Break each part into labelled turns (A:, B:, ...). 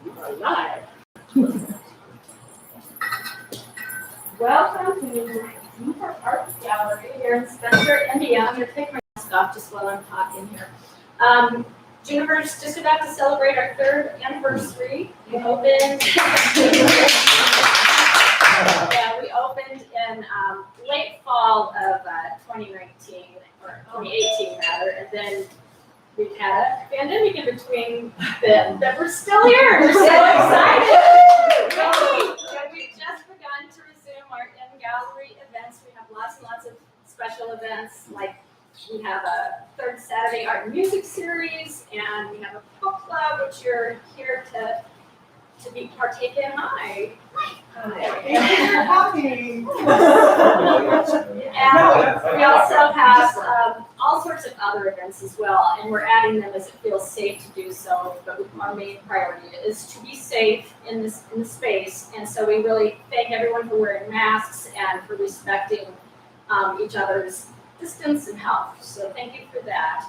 A: Alive. Welcome to Juniper Art Gallery here in Spencer, India. I'm going to take my mask off just while I'm talking here. Juniper's just about to celebrate our 3rd anniversary. We opened. We opened in late fall of 2019 or 2018 rather, and then we've had a pandemic in between then, but we're still here. We're so excited. We've just begun to resume our in-gallery events. We have lots and lots of special events, like we have a 3rd Saturday art and music series, and we have a book club, which you're here to be partake in. Hi.
B: Talking.
A: And we also have all sorts of other events as well, and we're adding them as it feels safe to do so. But our main priority is to be safe in the space, and so we really thank everyone for wearing masks and for respecting each other's distance and health. So thank you for that.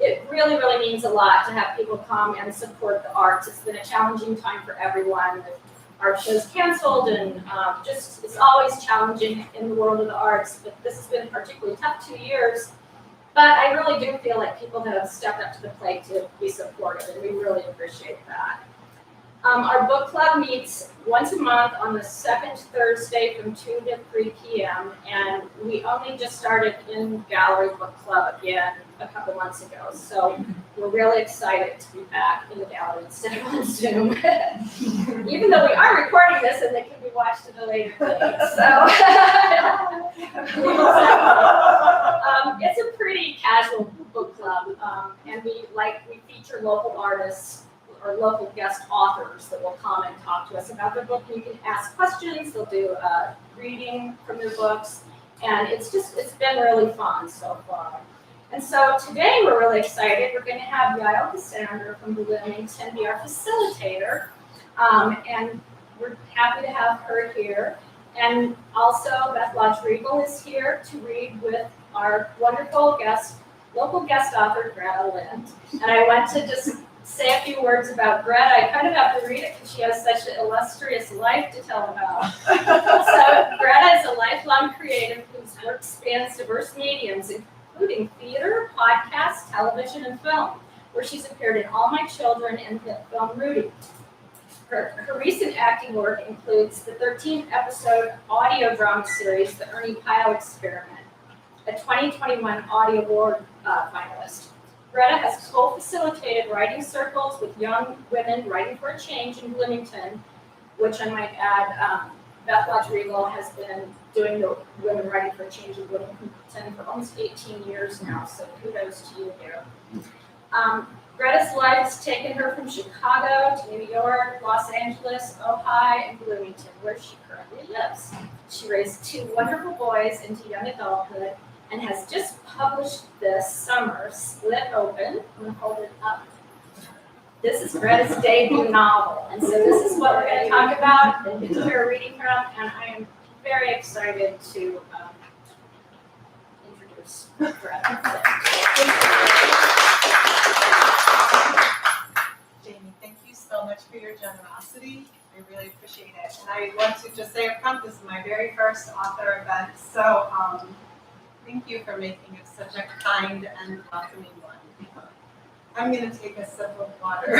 A: It really, really means a lot to have people come and support the arts. It's been a challenging time for everyone. Art shows canceled, and it's always challenging in the world of the arts, but this has been a particularly tough 2 years. But I really do feel like people have stepped up to the plate to be supportive, and we really appreciate that. Our book club meets once a month on the 2nd Thursday from 2 to 3 p.m. And we only just started in-gallery book club again a couple months ago. So we're really excited to be back in the gallery instead of on Zoom. Even though we are recording this and it can be watched at a later date. So it's a pretty casual book club. And we feature local artists or local guest authors that will come and talk to us about their book. You can ask questions, they'll do a reading from their books, and it's been really fun so far. And so today we're really excited. We're going to have Yael Cassandra from Bloomington be our facilitator, and we're happy to have her here. And also Beth Lodge-Regal is here to read with our wonderful local guest author, Greta Lind. And I want to just say a few words about Greta. I kind of have to read it because she has such an illustrious life to tell about. So Greta is a lifelong creative whose work spans diverse mediums, including theater, podcasts, television, and film, where she's appeared in All My Children and the film Rudy. Her recent acting work includes the 13-episode audio drama series, The Ernie Pyle Experiment, a 2021 Audio Award finalist. Greta has co-facilitated writing circles with young women writing for a change in Bloomington, which I might add, Beth Lodge-Regal has been doing the Women Writing for a Change in Bloomington for almost 18 years now, so kudos to you there. Greta's life has taken her from Chicago to New York, Los Angeles, Ojai, and Bloomington, where she currently lives. She raised 2 wonderful boys into young adulthood, and has just published this summer, Split Open. I'm going to hold it up. This is Greta's debut novel, and so this is what we're going to talk about and get to hear a reading from, and I am very excited to introduce Greta.
B: Jamie, thank you so much for your generosity. I really appreciate it. And I want to just say up front, this is my very first author event, so thank you for making it such a kind and welcoming one. I'm going to take a sip of water.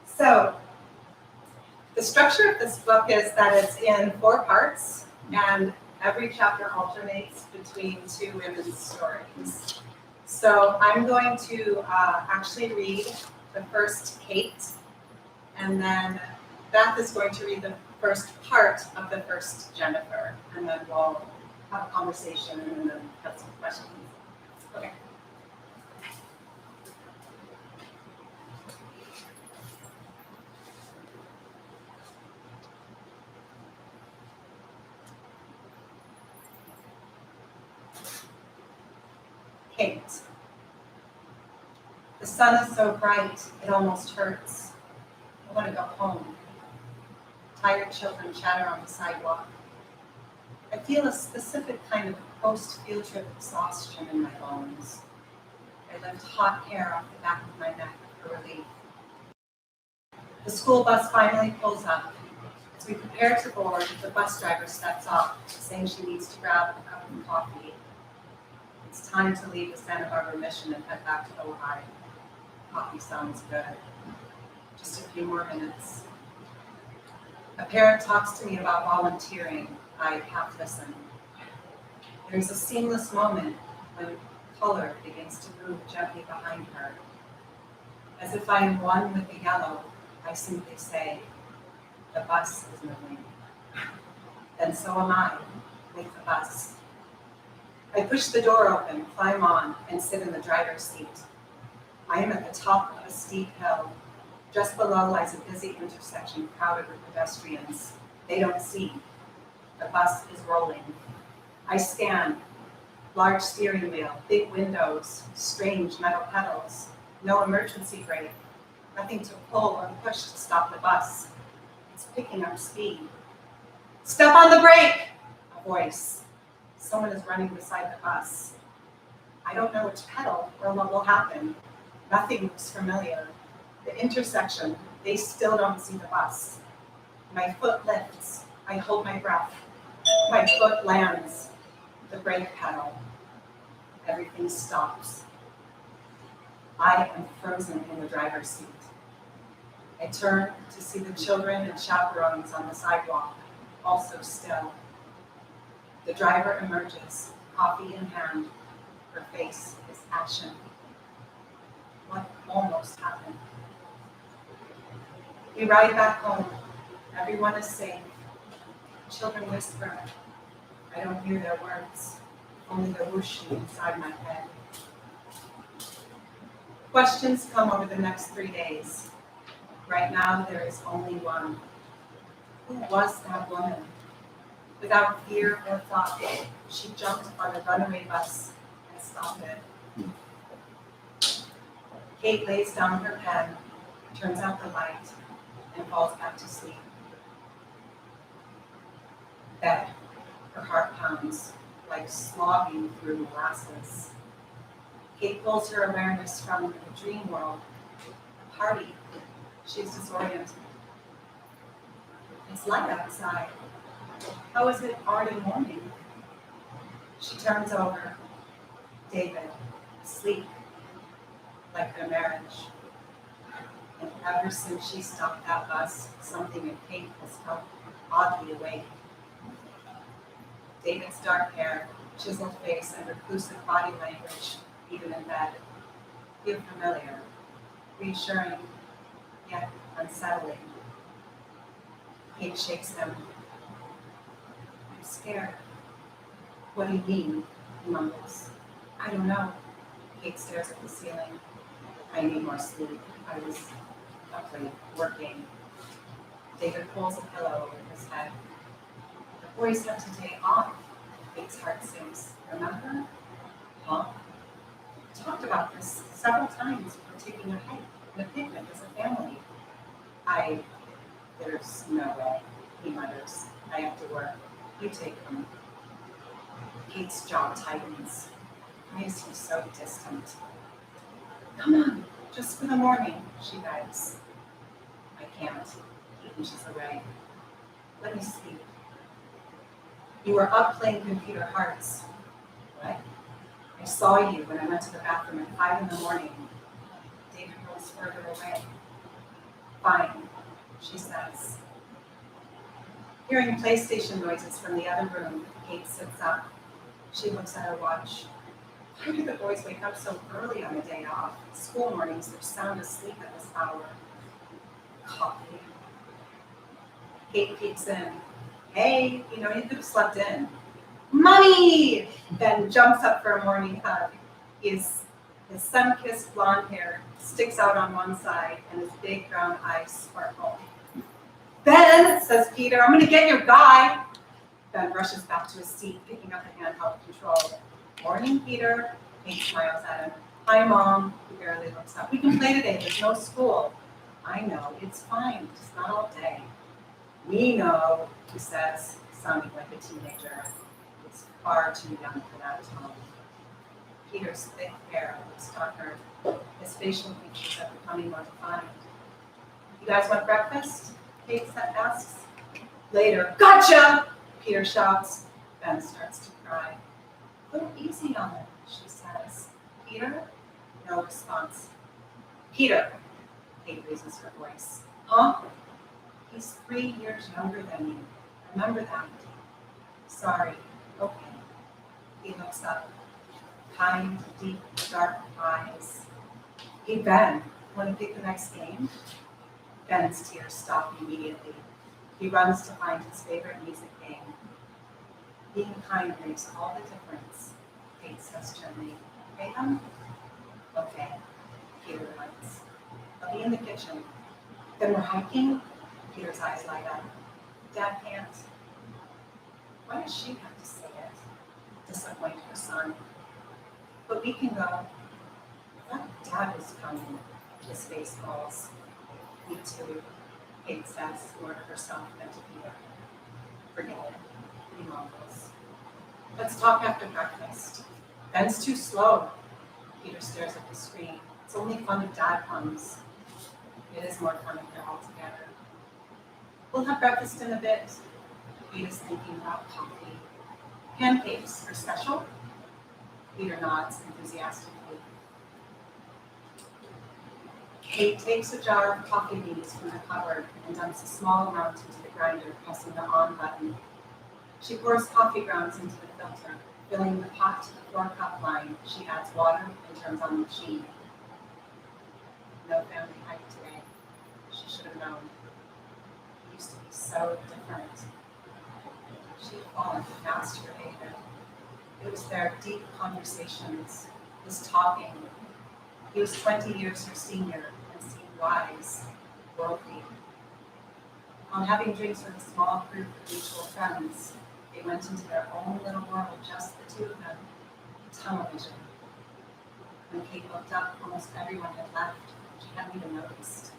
B: So the structure of this book is that it's in 4 parts, and every chapter alternates between 2 women's stories. So I'm going to actually read the first Kate, and then Beth is going to read the first part of the first Juniper, and then we'll have a conversation and then have some questions. Okay. Kate. The sun is so bright, it almost hurts. I want to go home. Tired children chatter on the sidewalk. I I feel a specific kind of post-field trip exhaustion in my bones. I lift hot hair off the back of my neck for relief. The school bus finally pulls up. As we prepare to board, the bus driver steps off, saying she needs to grab a cup of coffee. It's time to leave the Santa Barbara mission and head back to Ojai. Coffee sounds good. Just a few more minutes. A parent talks to me about volunteering. I half listen. There's a seamless moment when color begins to move gently behind her. As if I am one with the yellow, I simply say, the bus is moving. And so am I, with the bus. I push the door open, climb on, and sit in the driver's seat. I am at the top of a steep hill. Just below lies a busy intersection crowded with pedestrians. They don't see. The bus is rolling. I scan. Large steering wheel, big windows, strange metal pedals, no emergency brake, nothing to pull or push to stop the bus. It's picking up speed. Step on the brake! A voice. Someone is running beside the bus. I don't know which pedal or what will happen. Nothing looks familiar. The intersection, they still don't see the bus. My foot lifts. I hold my breath. My foot lands. The brake pedal. Everything stops. I am frozen in the driver's seat. I turn to see the children and chaperones on the sidewalk, also still. The driver emerges, coffee in hand. Her face is ashen. What almost happened? We ride back home. Everyone is safe. Children whisper. I don't hear their words, only the whooshing inside my head. Questions come over the next 3 days. Right now, there is only one. Who was that woman? Without fear or thought, she jumped on a runaway bus and stopped it. Kate lays down her pen, turns out the light, and falls back to sleep. Bed. Her heart pounds, like slogging through molasses. Kate pulls her awareness from the dream world. A party. She's disoriented. It's light outside. How is it already morning? She turns over. David, asleep, like their marriage. And ever since she stopped that bus, something in Kate has felt oddly awake. David's dark hair, chiseled face, and reclusive body language, even in bed, feel familiar, reassuring, yet unsettling. Kate shakes him. I'm scared. What do you mean? He mumbles. I don't know. Kate stares at the ceiling. I need more sleep. I was up late working. David pulls a pillow over his head. The boys have today off. Kate's heart sinks. Remember? Huh? We talked about this several times. We're taking a hike and a picnic as a family. There's no way, he mutters. I have to work. You take them. Kate's jaw tightens. Why is he so distant? Come on, just for the morning, she begs. I can't. He inches away. Let me sleep. You were up playing Computer Hearts. What? I saw you when I went to the bathroom at 5 in the morning. David rolls further away. Fine, she says. Hearing PlayStation noises from the other room, Kate sits up. She looks at her watch. Why do the boys wake up so early on a day off? School mornings, they're sound asleep at this hour. Coffee. Kate peeks in. Hey, you could have slept in. Mommy! Ben jumps up for a morning hug. His sun-kissed blonde hair sticks out on one side and his big brown eyes sparkle. Ben, says Peter, I'm going to get your guy. Ben rushes back to his seat, picking up the handheld control. Morning, Peter. Kate smiles at him. Hi, Mom. He barely looks up. We can play today. There's no school. I know. It's fine. Just not all day. We know, he says, sounding like a teenager. far too young for that tone. Peter's thick hair looks darker. His facial features are becoming more defined. You guys want breakfast? Kate asks. Later. Gotcha! Peter shouts. Ben starts to cry. Go easy on him, she says. Peter? No response. Peter! Kate raises her voice. Huh? He's 3 years younger than you. Remember that. Sorry. Okay. He looks up. Kind, deep, dark eyes. Hey, Ben, want to pick the next game? Ben's tears stop immediately. He runs to find his favorite music game. Being kind makes all the difference, Kate says gently. Hey, okay. Peter relates. I'll be in the kitchen. Then we're hiking? Peter's eyes light up. Dad can't. Why does she have to say it? Disappoint her son. But we can go. I thought Dad was coming. His face falls. Me too, Kate says, more to herself than to Peter. Forget it. He mumbles. Let's talk after breakfast. Ben's too slow. Peter stares at the screen. It's only fun if Dad comes. It is more fun if they're all together. We'll have breakfast in a bit. Peter's thinking about coffee. Pancakes are special? Peter nods enthusiastically. Kate takes a jar of coffee beans from the cupboard and dumps a small amount into the grinder, pressing the on button. She pours coffee grounds into the filter. Filling the pot to the 4-cup line, she adds water and turns on the machine. No family hike today. She should have known. It used to be so different. She had fallen fast for Ada. It was their deep conversations, his talking. He was 20 years her senior and seemed wise, worldly. On having drinks with a small group of mutual friends, they went into their own little world, just the two of them. Television. When Kate looked up, almost everyone had left. She hadn't even noticed.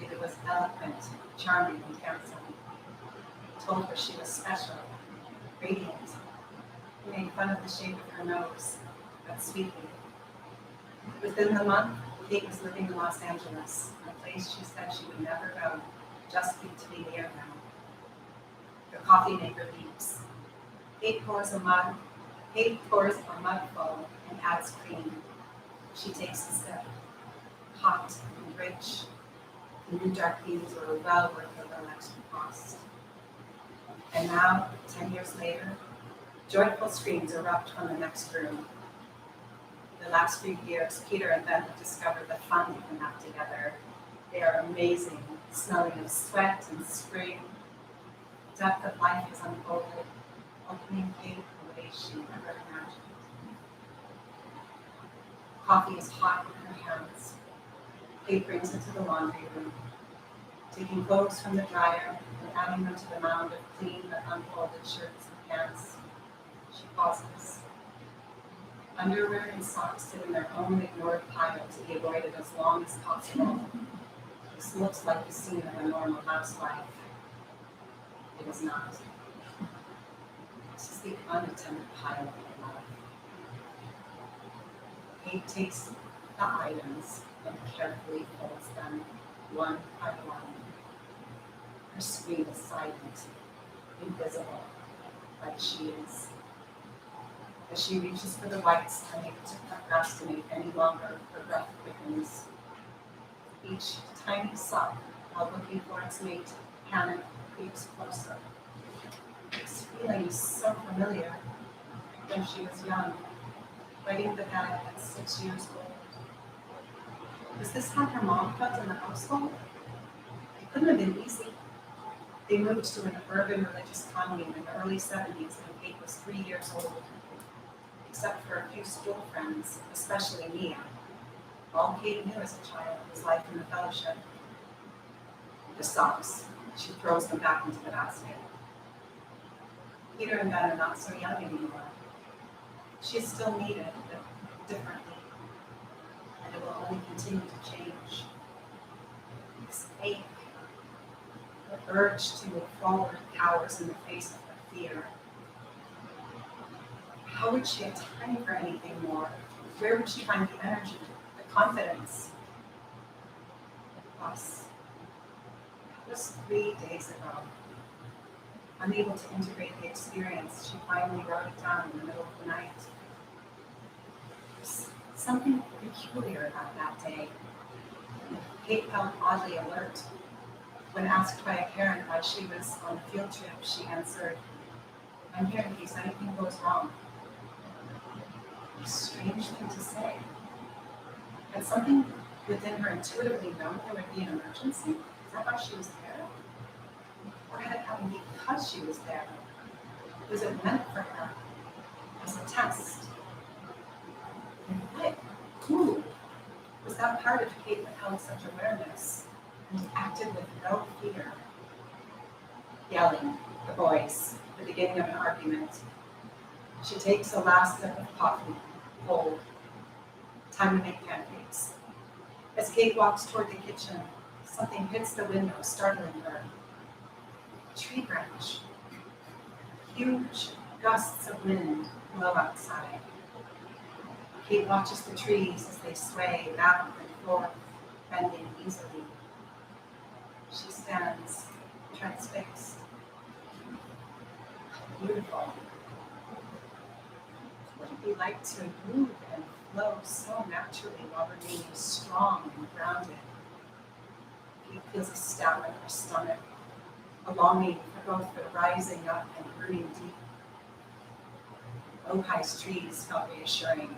B: It was eloquent, charming, and handsome. He told her she was special, radiant. He made fun of the shape of her nose, but sweetly. Within the month, Kate was living in Los Angeles, a place she said she would never go, just to be near them. The coffee maker beeps. Kate pours a mugful and adds cream. She takes a sip. Hot and rich. The new dark beans were well worth the little extra cost. And now, 10 years later, joyful screams erupt from the next room. The last few years, Peter and Ben have discovered the fun they can have together. They are amazing, smelling of sweat and spring. The depth of life has unfolded, opening Kate in ways she never imagined. Coffee is hot in her hands. Kate brings it to the laundry room. Taking clothes from the dryer and adding them to the mound of clean but unfolded shirts and pants, she pauses. Underwear and socks sit in their own ignored pile to be avoided as long as possible. This looks like the scene of a normal housewife. It is not. This is the unattended pile of love. Kate takes the items and carefully folds them one by one. Her scream is silent, invisible, like she is. As she reaches for the whites, unable to procrastinate any longer, her breath quickens. Each tiny sock, while looking for its mate, panic creeps closer. This feeling is so familiar. When she was young, wetting the bed at 6 years old. Was this how her mom felt in the household? It couldn't have been easy. They moved to an urban religious colony in the early 70s when Kate was 3 years old. Except for a few school friends, especially Mia. All Kate knew as a child was life in the fellowship. The socks. She throws them back into the basket. Peter and Ben are not so young anymore. She is still needed, but differently. And it will only continue to change. This ache, the urge to move forward cowers in the face of her fear. How would she have time for anything more? Where would she find the energy, the confidence? Plus, it was 3 days ago. Unable to integrate the experience, she finally wrote it down in the middle of the night. There's something peculiar about that day. Kate felt oddly alert. When asked by a parent why she was on a field trip, she answered, "I'm here in case anything goes wrong." A strange thing to say. Had something within her intuitively known there would be an emergency? Is that why she was there? Or had it happened because she was there? Was it meant for her as a test? And what? Who? Was that part of Kate that held such awareness and acted with no fear? Yelling, the voice, the beginning of an argument. She takes a last sip of coffee, cold. Time to make pancakes. As Kate walks toward the kitchen, something hits the window, startling her. A tree branch. Huge gusts of wind blow outside. Kate watches the trees as they sway back and forth, bending easily. She stands transfixed. Beautiful. What would it be like to move and flow so naturally while remaining strong and grounded? Kate feels a stab in her stomach, a longing for both the rising up and burning deep. Ojai's trees felt reassuring,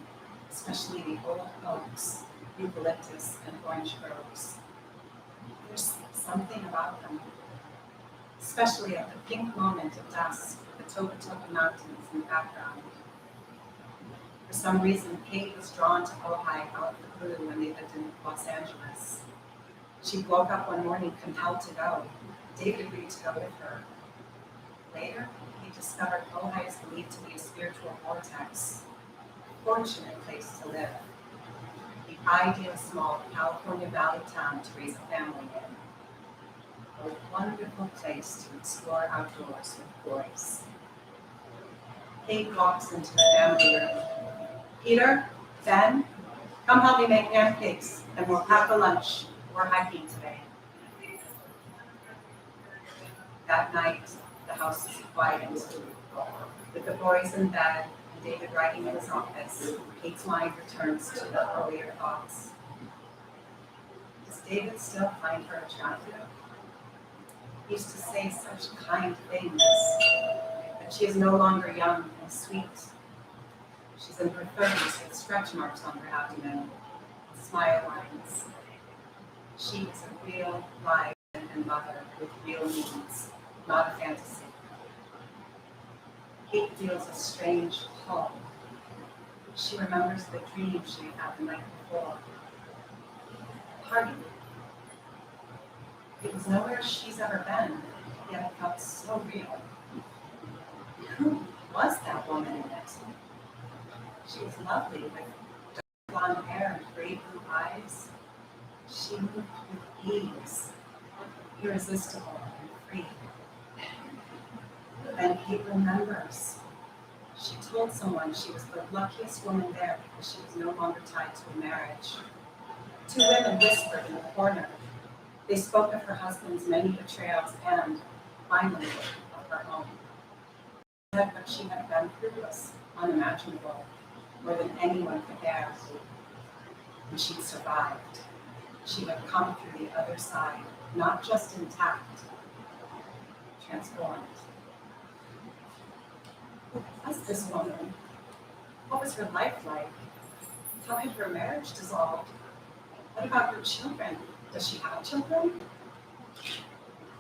B: especially the old oaks, eucalyptus, and orange groves. There's something about them, especially at the pink moment of dusk with the Topa Mountains in the background. For some reason, Kate was drawn to Ojai out of the blue when they lived in Los Angeles. She woke up one morning compelled to go. David agreed to go with her. Later, he discovered Ojai is believed to be a spiritual vortex, a fortunate place to live. The ideal small California Valley town to raise a family in. A wonderful place to explore outdoors with boys. Kate walks into the family room. "Peter, Ben, come help me make pancakes, and we'll pack a lunch. We're hiking today." That night, the house is quiet. With the boys in bed and David writing in his office, Kate's mind returns to the earlier thoughts. Does David still find her attractive? He used to say such kind things, but she is no longer young and sweet. She's in her 30s with stretch marks on her abdomen, smile lines. She is a real live and mother with real needs, not a fantasy. Kate feels a strange pull. She remembers the dream she had the night before. A party. It was nowhere she's ever been, yet it felt so real. Who was that woman in it? She was lovely, with dark blonde hair and gray blue eyes. She moved with ease, irresistible and free. Then Kate remembers. She told someone she was the luckiest woman there because she was no longer tied to a marriage. 2 women whispered in the corner. They spoke of her husband's many betrayals and, finally, of her own. She said what she had been through was unimaginable, more than anyone could bear. And she'd survived. She had come through the other side, not just intact, transformed. Who was this woman? What was her life like? How had her marriage dissolved? What about her children? Does she have children?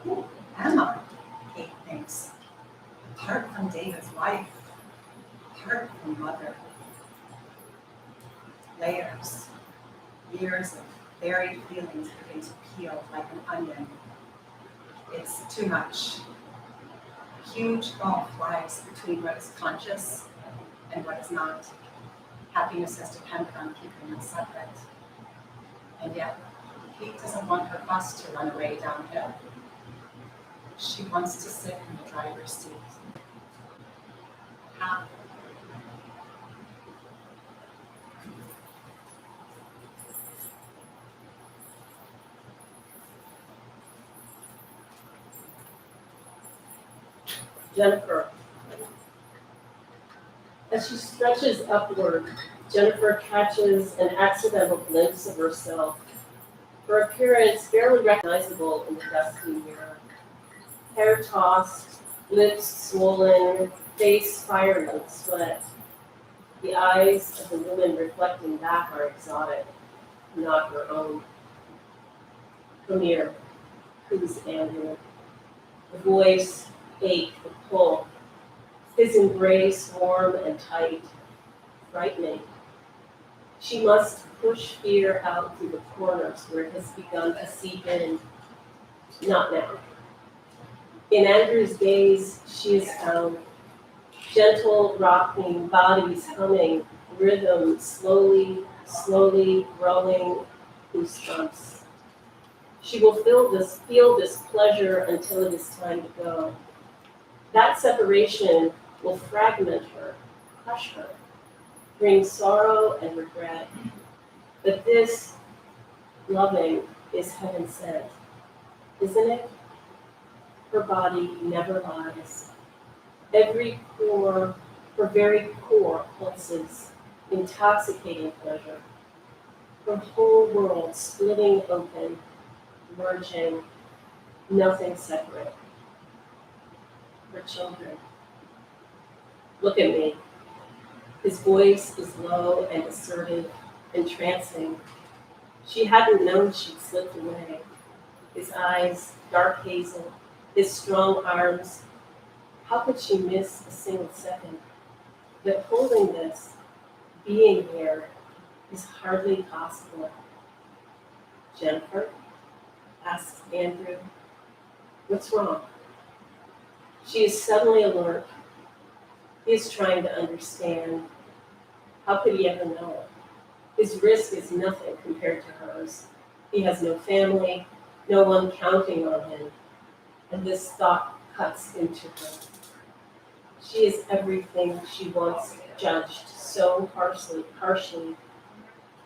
B: Who am I? Kate thinks. Apart from David's wife, apart from mother. Layers, years of buried feelings begin to peel like an onion. It's too much. A huge gulf lies between what is conscious and what is not. Happiness has depended on keeping them separate. And yet, Kate doesn't want her bus to run away downhill. She wants to sit in the driver's seat. How?
C: Jennifer. As she stretches upward, Jennifer catches an accidental glimpse of herself, her appearance barely recognizable in the dusty mirror. Hair tossed, lips swollen, face fired with sweat. The eyes of the woman reflecting back are exotic, not her own. Come here, who's Andrew? The voice ached with pull, his embrace warm and tight, frightening. She must push fear out through the corners where it has begun to seep in. Not now. In Andrew's gaze, she is found. Gentle rocking, bodies humming, rhythm slowly, slowly growing, goosebumps. She will feel this pleasure until it is time to go. That separation will fragment her, crush her, bring sorrow and regret. But this loving is heaven sent, isn't it? Her body never lies. Every pore, her very core pulses, intoxicating pleasure. Her whole world splitting open, merging, nothing separate. Her children. Look at me. His voice is low and assertive, entrancing. She hadn't known she'd slipped away. His eyes, dark hazel, his strong arms. How could she miss a single second? But holding this, being here, is hardly possible. Jennifer, asks Andrew, what's wrong? She is suddenly alert. He is trying to understand. How could he ever know? His risk is nothing compared to hers. He has no family, no one counting on him. And this thought cuts into her. She is everything she once judged so harshly.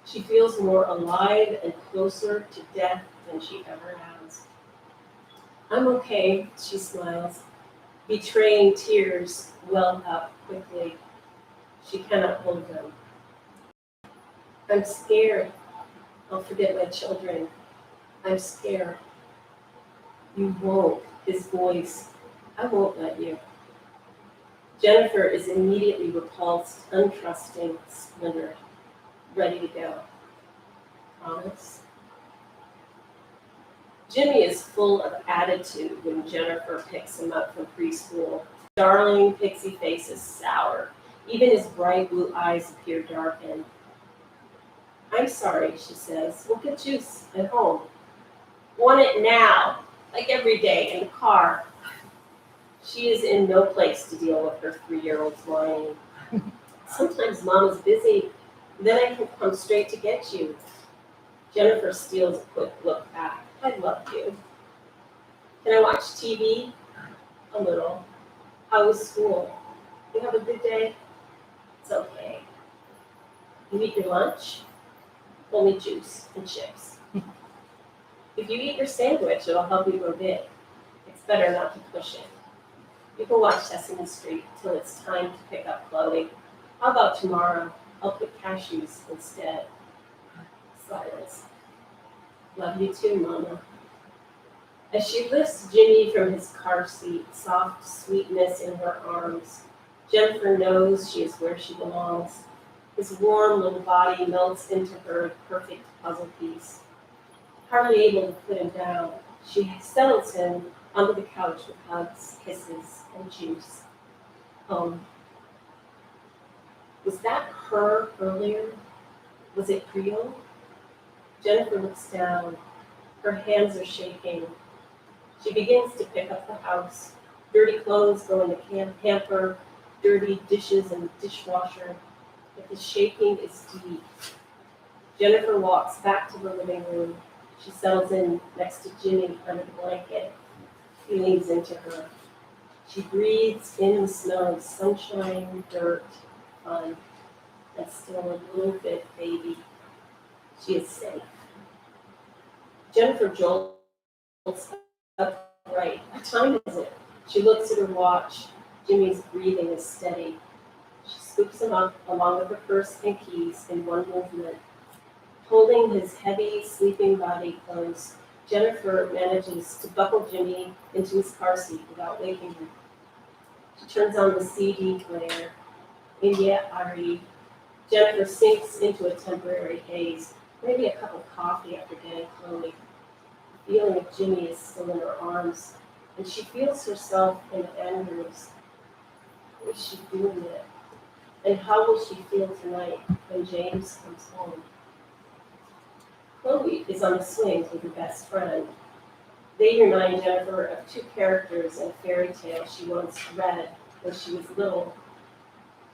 C: She feels more alive and closer to death than she ever has. I'm okay, she smiles, betraying tears well up quickly. She cannot hold them. I'm scared. I'll forget my children. I'm scared. You won't, his voice. I won't let you. Jennifer is immediately repulsed, untrusting, splintered, ready to go. Promise? Jimmy is full of attitude when Jennifer picks him up from preschool. Darling pixie face is sour. Even his bright blue eyes appear darkened. I'm sorry, she says. We'll get juice at home. Want it now, like every day in the car. She is in no place to deal with her 3-year-old's whining. Sometimes Mama's busy, then I can come straight to get you. Jennifer steals a quick look back. I love you. Can I watch TV? A little. How was school? You have a good day? It's okay. You eat your lunch? Only juice and chips. If you eat your sandwich, it'll help you grow big. It's better not to push it. You can watch Sesame Street till it's time to pick up Chloe. How about tomorrow? I'll pick cashews instead. Silence. Love you too, Mama. As she lifts Jimmy from his car seat, soft sweetness in her arms, Jennifer knows she is where she belongs. His warm little body melts into her perfect puzzle piece. Hardly able to put him down, she settles him onto the couch with hugs, kisses, and juice. Was that her earlier? Was it Creole? Jennifer looks down. Her hands are shaking. She begins to pick up the house. Dirty clothes go in the hamper, dirty dishes in the dishwasher. But the shaking is deep. Jennifer walks back to the living room. She settles in next to Jimmy under the blanket. He leans into her. She breathes in the smell of sunshine, dirt, fun, and still a little bit baby. She is safe. Jennifer jolts upright. What time is it? She looks at her watch. Jimmy's breathing is steady. She scoops him up along with her purse and keys in one movement. Holding his heavy, sleeping body close, Jennifer manages to buckle Jimmy into his car seat without waking him. She turns on the CD player. India Ari. Jennifer sinks into a temporary haze, maybe a cup of coffee after getting Chloe. The feeling of Jimmy is still in her arms, and she feels herself in Andrews. How is she doing it? And how will she feel tonight when James comes home? Chloe is on the swings with her best friend. They remind Jennifer of two characters in a fairy tale she once read when she was little.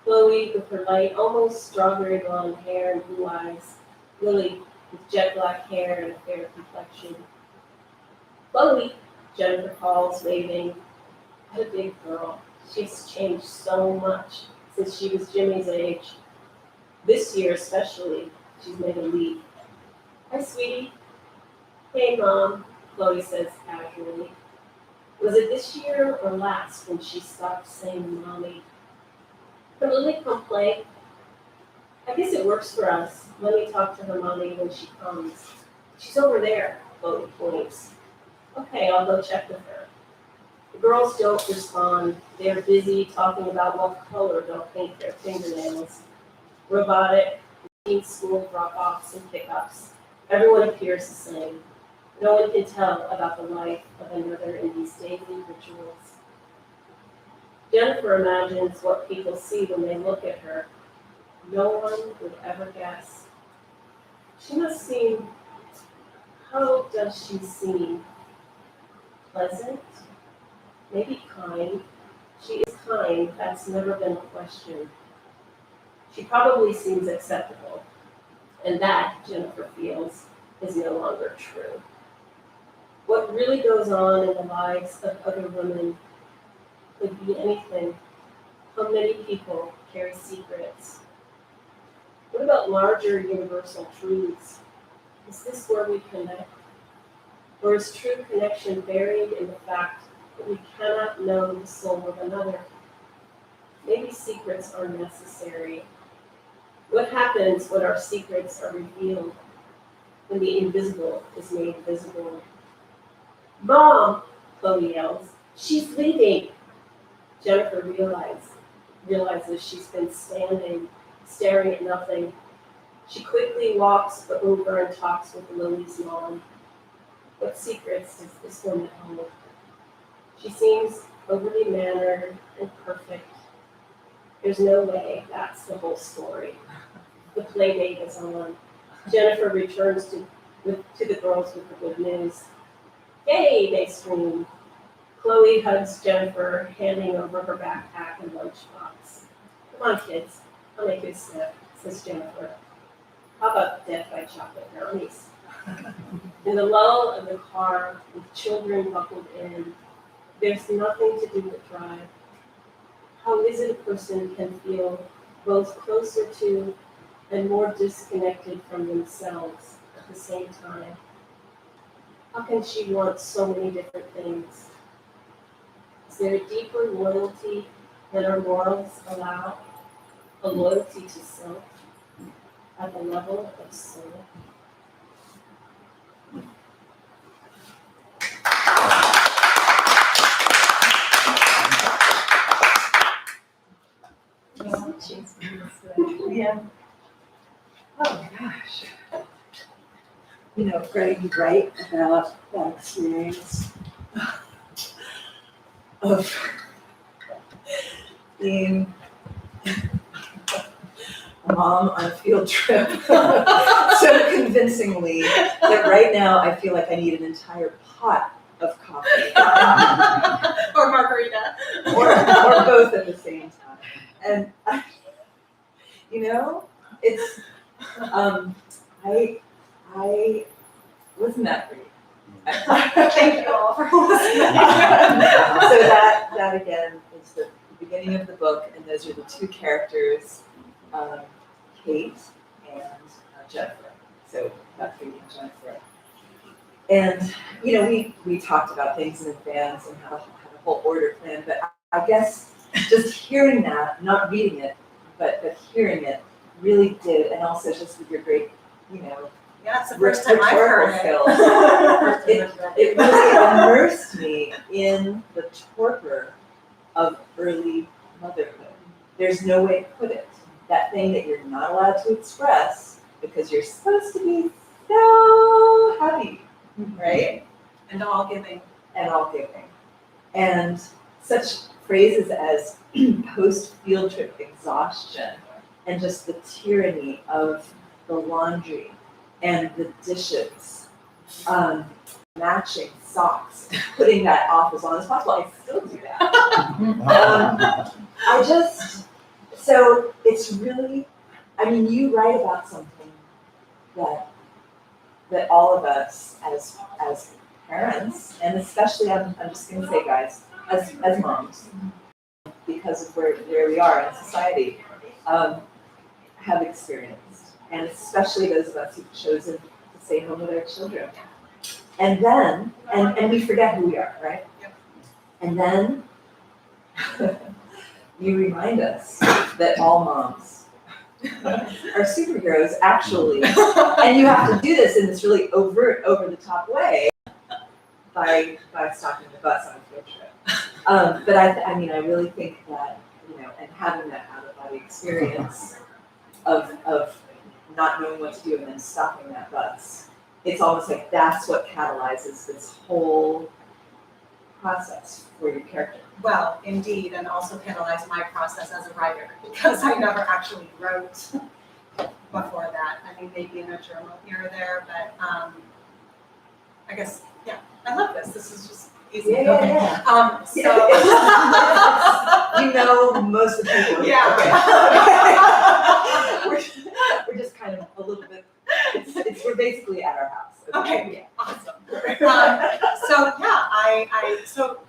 C: Chloe with her light, almost strawberry blonde hair and blue eyes. Lily with jet black hair and a fair complexion. Chloe, Jennifer calls, waving. What a big girl. She's changed so much since she was Jimmy's age. This year especially, she's made a leap. Hi, sweetie. Hey, Mom, Chloe says casually. Was it this year or last when she stopped saying Mommy? Can Lily come play? I guess it works for us. Let me talk to her mommy when she comes. She's over there, Chloe points. Okay, I'll go check with her. The girls don't respond. They're busy talking about what color they'll paint their fingernails. Robotic, routine school drop-offs and pickups. Everyone appears the same. No one can tell about the life of another in these daily rituals. Jennifer imagines what people see when they look at her. No one would ever guess. She must seem, how does she seem? Pleasant? Maybe kind. She is kind, that's never been a question. She probably seems acceptable. And that, Jennifer feels, is no longer true. What really goes on in the lives of other women could be anything. How many people carry secrets? What about larger universal truths? Is this where we connect? Or is true connection buried in the fact that we cannot know the soul of another? Maybe secrets are necessary. What happens when our secrets are revealed? When the invisible is made visible? Mom, Chloe yells, she's leaving. Jennifer realizes she's been standing, staring at nothing. She quickly walks over and talks with Lily's mom. What secrets does this woman hold? She seems overly mannered and perfect. There's no way that's the whole story. The play date is on. Jennifer returns to the girls with the good news. Yay, they scream. Chloe hugs Jennifer, handing over her backpack and lunchbox. Come on, kids. I'll make you a snack, says Jennifer. How about death by chocolate brownies? In the lull of the car, with children buckled in, there's nothing to do but drive. How is it a person can feel both closer to and more disconnected from themselves at the same time? How can she want so many different things? Is there a deeper loyalty than our morals allow? A loyalty to self at the level of soul?
D: Yeah. Oh gosh. You know, Greta, you write about that experience of being a mom on a field trip so convincingly that right now I feel like I need an entire pot of coffee.
B: Or margarita.
D: or both at the same time. And you know, it's I wasn't that great.
B: Thank you all for listening.
D: So that again is the beginning of the book, and those are the two characters, Kate and Jennifer. So Kate and Jennifer. And you know, we talked about things in advance and how to whole order plan, but I guess just hearing that, not reading it, but hearing it really did, and also just with your great,
B: Yeah, it's the first time I've heard
D: rhetorical
B: it.
D: it really immersed me in the torpor of early motherhood. There's no way to put it. That thing that you're not allowed to express because you're supposed to be so happy, right?
B: And all giving.
D: And all giving. And such phrases as post-field trip exhaustion and just the tyranny of the laundry and the dishes, matching socks, putting that off as long as possible. I still do that. So it's really, you write about something that all of us as parents, and especially I'm just gonna say guys, as moms, because of where we are in society, have experienced. And especially those of us who've chosen to stay home with our children. And then, and we forget who we are, right?
B: Yep.
D: And then you remind us that all moms are superheroes, actually. And you have to do this in this really overt, over-the-top way by stopping the bus on a field trip. But I really think that, and having that out-of-body experience of not knowing what to do and then stopping that bus, it's almost like that's what catalyzes this whole process for your character.
B: Well, indeed, and also catalyzed my process as a writer, because I never actually wrote before that. Maybe in a journal here or there, but I guess, I love this. This is just easy.
D: Yeah. Most of the people.
B: Yeah.
D: Okay. We're just kind of a little bit, we're basically at our house.
B: Okay, awesome. So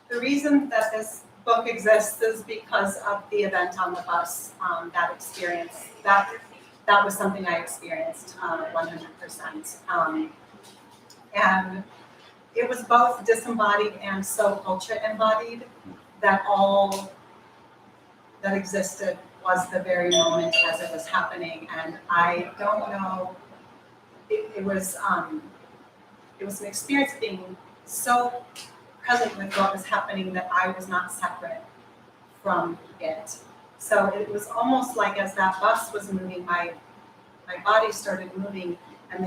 B: the reason that this book exists is because of the event on the bus, that experience. That was something I experienced 100%. And it was both disembodied and so ultra embodied that all that existed was the very moment as it was happening. And I don't know, it was an experience of being so present with what was happening that I was not separate from it. So it was almost like as that bus was moving, my body started moving, and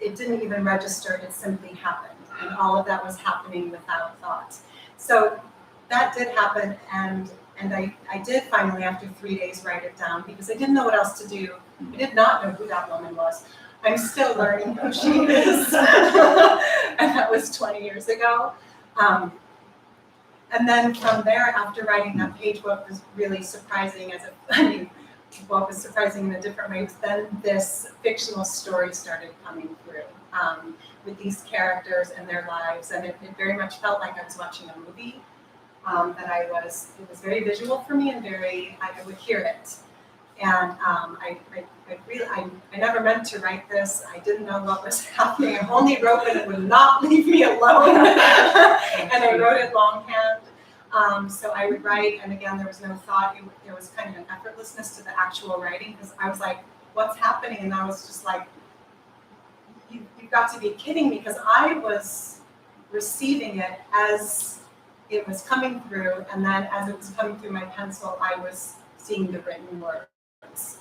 B: it didn't even register, it simply happened. And all of that was happening without thought. So that did happen, and I did finally, after 3 days, write it down because I didn't know what else to do. I did not know who that woman was. I'm still learning who she is. And that was 20 years ago. And then from there, after writing that page, what was really surprising what was surprising in a different way was then this fictional story started coming through with these characters and their lives. And it very much felt like I was watching a movie. It was very visual for me and I would hear it. And I never meant to write this. I didn't know what was happening. I only wrote when it would not leave me alone. And I wrote it longhand. So I would write, and again, there was no thought. There was kind of an effortlessness to the actual writing because I was like, what's happening? And I was just like, you've got to be kidding me, because I was receiving it as it was coming through, and then as it was coming through my pencil, I was seeing the written words.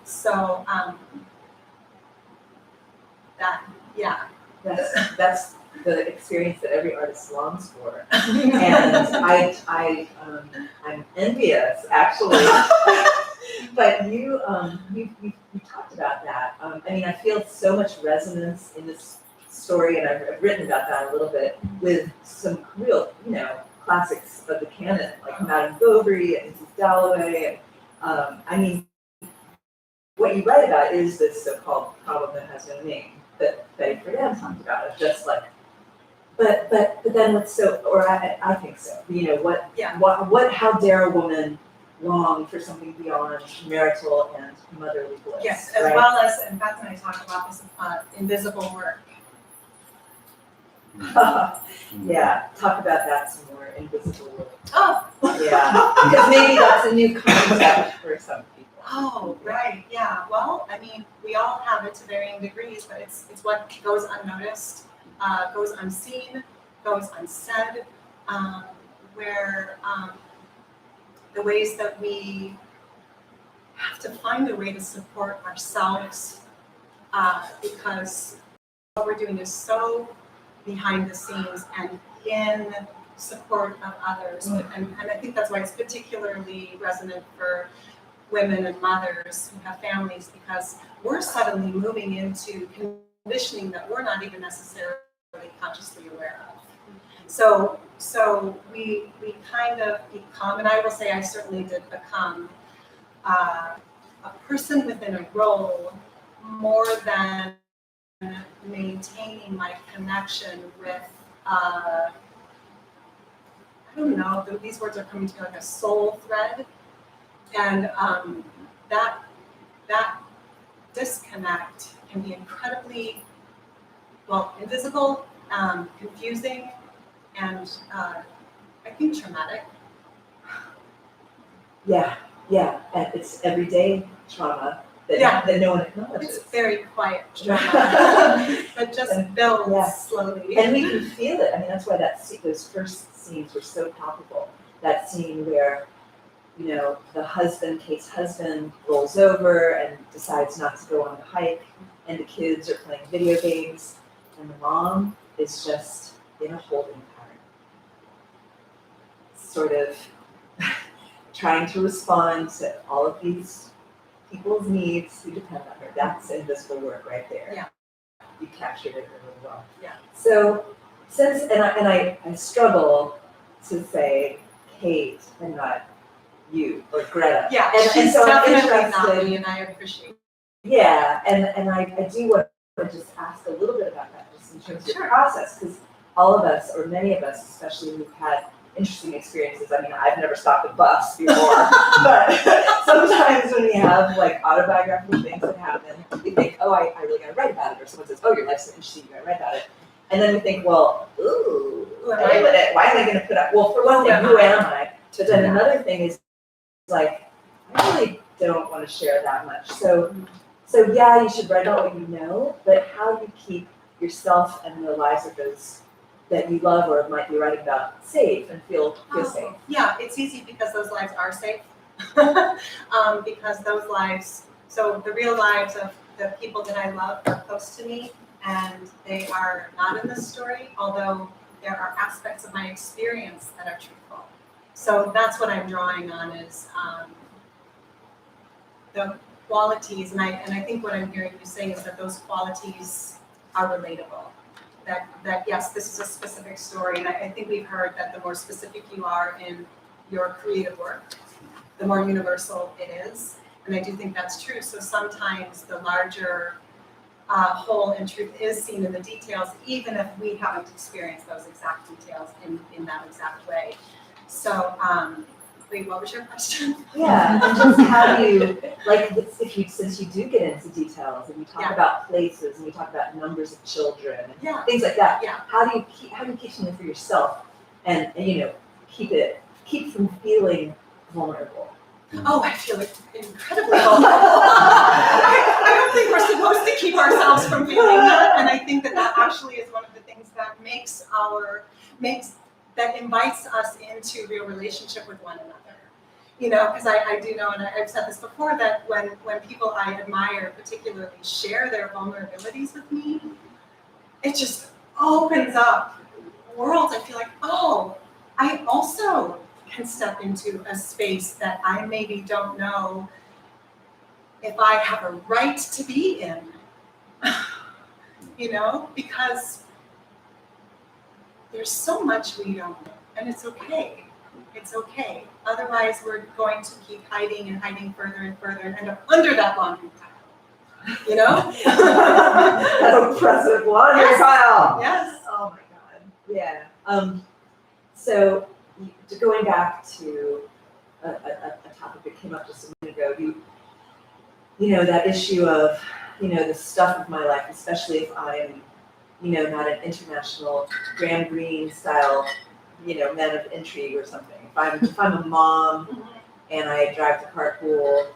B: So
D: that's the experience that every artist longs for, and I'm envious actually. But you talked about that. I feel so much resonance in this story, and I've written about that a little bit with some real, classics of the canon, like Madame Bovary and Mrs. Dalloway. And what you write about is this so-called problem that has no name that Betty Friedan talked about. It's just like, but then what's so, or I think so. How dare a woman long for something beyond marital and motherly bliss?
B: Yes, as
D: right?
B: well as, and Beth and I talk about this invisible work.
D: Yeah, talk about that some more, invisible.
B: Oh,
D: Yeah, because maybe that's a new concept for some people.
B: oh, right, yeah. Well, I mean, we all have it to varying degrees, but it's what goes unnoticed, goes unseen, goes unsaid, where the ways that we have to find a way to support ourselves, because what we're doing is so behind the scenes and in support of others. And I think that's why it's particularly resonant for women and mothers who have families, because we're suddenly moving into conditioning that we're not even necessarily consciously aware of. So we kind of become, and I will say I certainly did become, a person within a role more than maintaining my connection with, I don't know, these words are coming to me like a soul thread. And that disconnect can be incredibly, well, invisible, confusing, and I think traumatic.
D: Yeah, and it's everyday trauma that,
B: Yeah.
D: that no one acknowledges.
B: It's very quiet trauma that just builds
D: Yeah.
B: slowly.
D: And we can feel it. I mean, that's why those first scenes were so palpable. That scene where, the Kate's husband, rolls over and decides not to go on the hike, and the kids are playing video games, and the mom is just in a holding pattern, sort of trying to respond to all of these people's needs who depend on her. That's invisible work right there.
B: Yeah.
D: You captured it really well.
B: Yeah.
D: So I struggle to say Kate and not you or Greta.
B: Yeah,
D: and
B: she's
D: so I'm
B: definitely not
D: interested.
B: me, and I appreciate.
D: Yeah, and I do want to just ask a little bit about that, just in terms of your process, because all of us, or many of us, especially who've had interesting experiences. I mean, I've never stopped a bus before, but sometimes when we have like autobiographical things that happen, we think, oh, I really gotta write about it, or someone says, oh, your life's so interesting, you gotta write about it. And then we think, well, why am I gonna put up, well, for one thing, who am I? But then another thing is like, I really don't want to share that much. So yeah, you should write about what you know, but how do you keep yourself and the lives of those that you love or might be writing about safe and feel safe?
B: Yeah, it's easy because those lives are safe. Because those lives, so the real lives of the people that I love are close to me, and they are not in this story, although there are aspects of my experience that are truthful. So that's what I'm drawing on is the qualities, and I think what I'm hearing you saying is that those qualities are relatable. That yes, this is a specific story, and I think we've heard that the more specific you are in your creative work, the more universal it is, and I do think that's true. So sometimes the larger whole and truth is seen in the details, even if we haven't experienced those exact details in that exact way. So, wait, what was your question?
D: Yeah, and just how do you, like, since you do get into details and you talk about places and you talk about numbers of children and things like that, how do you keep something for yourself and keep from feeling vulnerable?
B: Oh, I feel incredibly vulnerable. I don't think we're supposed to keep ourselves from feeling that, and I think that actually is one of the things that that invites us into real relationship with one another. Because I do know, and I've said this before, that when people I admire particularly share their vulnerabilities with me, it just opens up worlds. I feel like, oh, I also can step into a space that I maybe don't know if I have a right to be in, because there's so much we don't know, and it's okay. It's okay. Otherwise, we're going to keep hiding and hiding further and further and end up under that laundry pile.
D: That oppressive laundry pile.
B: Yes.
D: Oh my God. Yeah. So going back to a topic that came up just a minute ago, that issue of, the stuff of my life, especially if I'm, not an international Graham Greene style, men of intrigue or something. If I'm a mom and I drive to carpool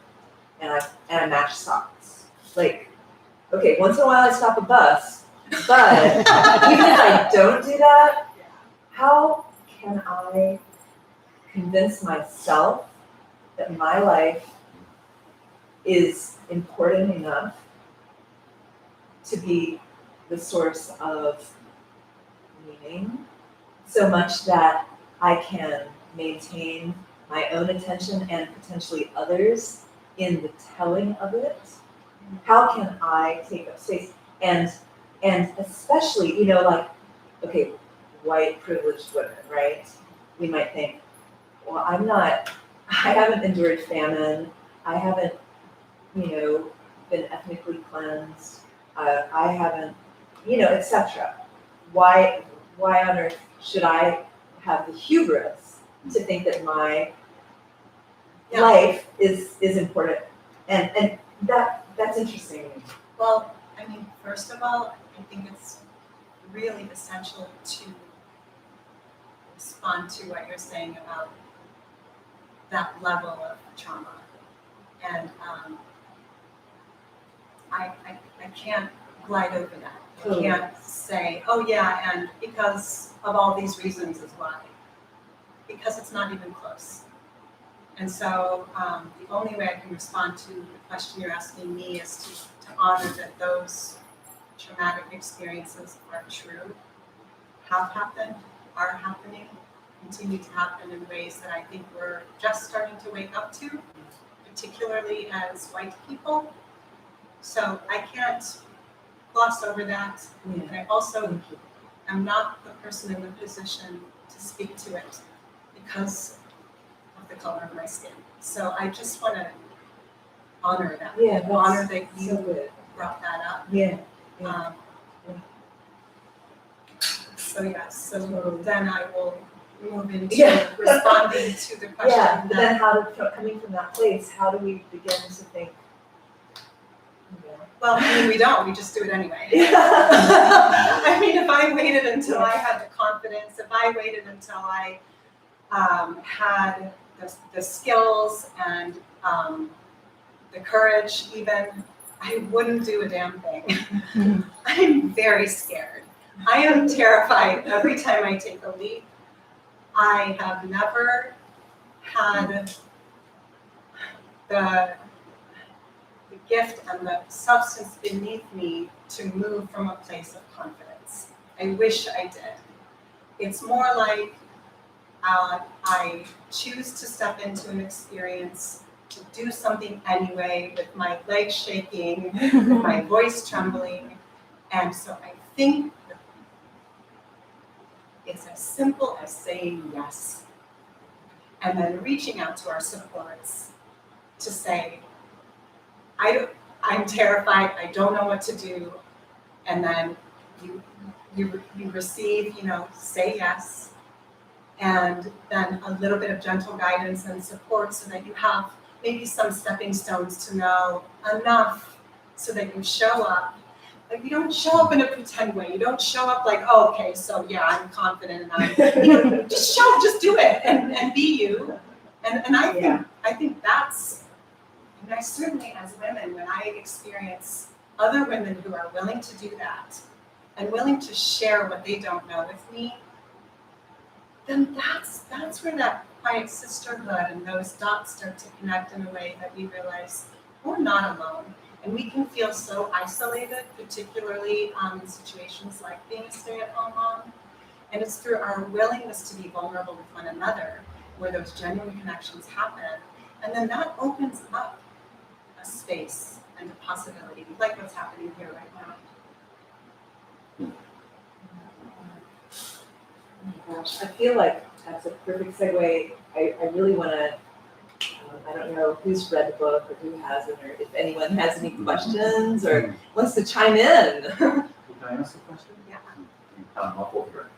D: and I match socks, like, okay, once in a while I stop a bus, but even if I don't do that, how can I convince myself that my life is important enough to be the source of meaning, so much that I can maintain my own attention and potentially others in the telling of it? How can I take up space? And especially, okay, white privileged women, right? We might think, well, I haven't endured famine. I haven't, been ethnically cleansed. I haven't, etc. Why on earth should I have the hubris to think that my life is important? And that's interesting to me.
B: Well, first of all, I think it's really essential to respond to what you're saying about that level of trauma. And I can't glide over that. I can't say, oh yeah, and because of all these reasons is why. Because it's not even close. And so the only way I can respond to the question you're asking me is to honor that those traumatic experiences are true, have happened, are happening, continue to happen in ways that I think we're just starting to wake up to, particularly as white people. So I can't gloss over that. And I also am not the person in the position to speak to it because of the color of my skin. So I just want to honor that. Honor that you brought that up. So then I will move into responding to the question.
D: Yeah, but then coming from that place, how do we begin to think?
B: Well, we don't, we just do it anyway. If I waited until I had the confidence, if I waited until I had the skills and the courage even, I wouldn't do a damn thing. I'm very scared. I am terrified every time I take a leap. I have never had the gift and the substance beneath me to move from a place of confidence. I wish I did. It's more like I choose to step into an experience, to do something anyway, with my legs shaking, with my voice trembling. And so I think it's as simple as saying yes. And then reaching out to our supports to say, I'm terrified, I don't know what to do. And then you receive, say yes. And then a little bit of gentle guidance and support so that you have maybe some stepping stones to know enough so that you show up. Like, you don't show up in a pretend way. You don't show up like, oh, okay, so yeah, I'm confident and I'm, just do it and be you. And I think that's, I certainly as women, when I experience other women who are willing to do that and willing to share what they don't know with me, then that's where that quiet sisterhood and those dots start to connect in a way that we realize we're not alone. And we can feel so isolated, particularly in situations like being a stay-at-home mom. And it's through our willingness to be vulnerable with one another where those genuine connections happen. And then that opens up a space and a possibility, like what's happening here right now.
D: Oh my gosh, I feel like that's a perfect segue. I really want to, I don't know who's read the book or who hasn't, or if anyone has any questions or wants to chime in.
E: Can I ask a question?
B: Yeah.
E: You kind of muffled here.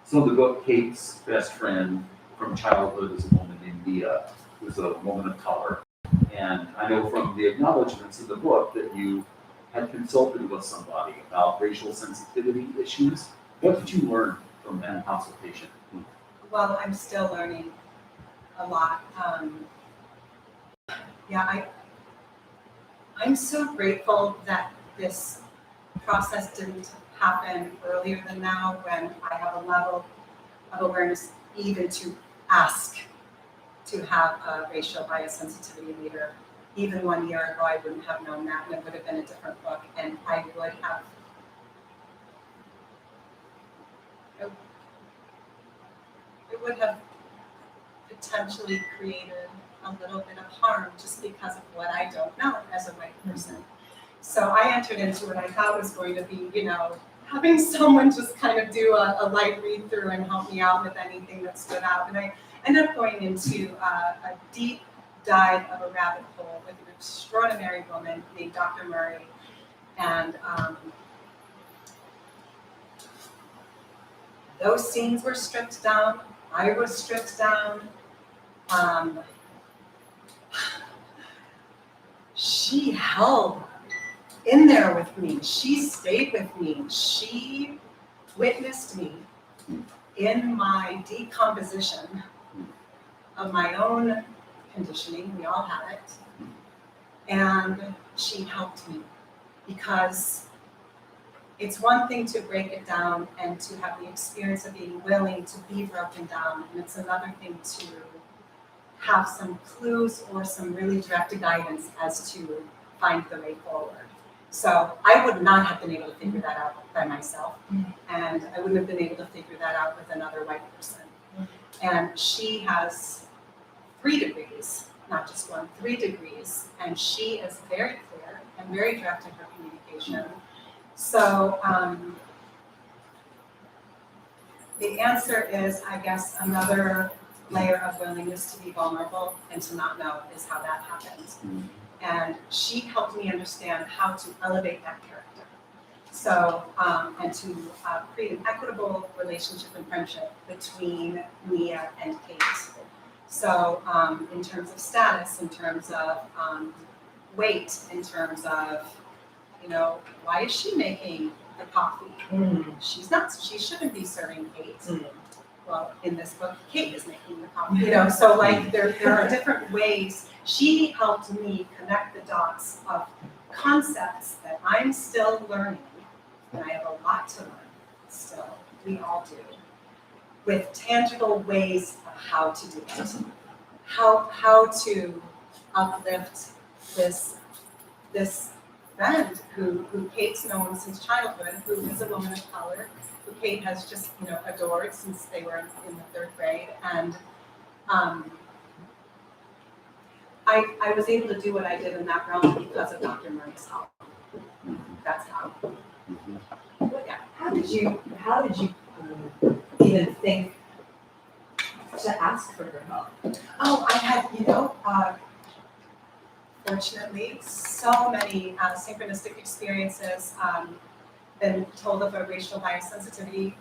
E: So the book, Kate's best friend from childhood is a woman named Leah, who's a woman of color. And I know from the acknowledgments of the book that you had consulted with somebody about racial sensitivity issues, what did you learn from that consultation?
B: Well, I'm still learning a lot. Yeah, I'm so grateful that this process didn't happen earlier than now, when I have a level of awareness even to ask to have a racial bias sensitivity leader. Even 1 year ago, I wouldn't have known that, and it would have been a different book, and I would have, it would have potentially created a little bit of harm just because of what I don't know as a white person. So I entered into what I thought was going to be, having someone just kind of do a light read through and help me out with anything that stood out. And I ended up going into a deep dive of a rabbit hole with an extraordinary woman named Dr. Murray. And those scenes were stripped down. I was stripped down. She held in there with me. She stayed with me. She witnessed me in my decomposition of my own conditioning. We all have it. And she helped me, because it's one thing to break it down and to have the experience of being willing to be broken down. And it's another thing to have some clues or some really direct guidance as to find the way forward. So I would not have been able to figure that out by myself, and I wouldn't have been able to figure that out with another white person. And she has 3 degrees, not just 1, 3 degrees, and she is very clear and very direct in her communication. So the answer is, I guess, another layer of willingness to be vulnerable and to not know is how that happens. And she helped me understand how to elevate that character. So, and to create an equitable relationship and friendship between Mia and Kate. So, in terms of status, in terms of weight, in terms of, why is she making the coffee? She shouldn't be serving Kate. Well, in this book, Kate is making the coffee, so like there are different ways. She helped me connect the dots of concepts that I'm still learning, and I have a lot to learn still, we all do, with tangible ways of how to do it, how to uplift this friend who Kate's known since childhood, who is a woman of color, who Kate has just adored since they were in the 3rd grade, and I was able to do what I did in that realm because of Dr. Murray's help. That's how. Yeah.
D: How did you even think to ask for her help?
B: Oh, I had, fortunately, so many synchronistic experiences. Been told of a racial bias sensitivity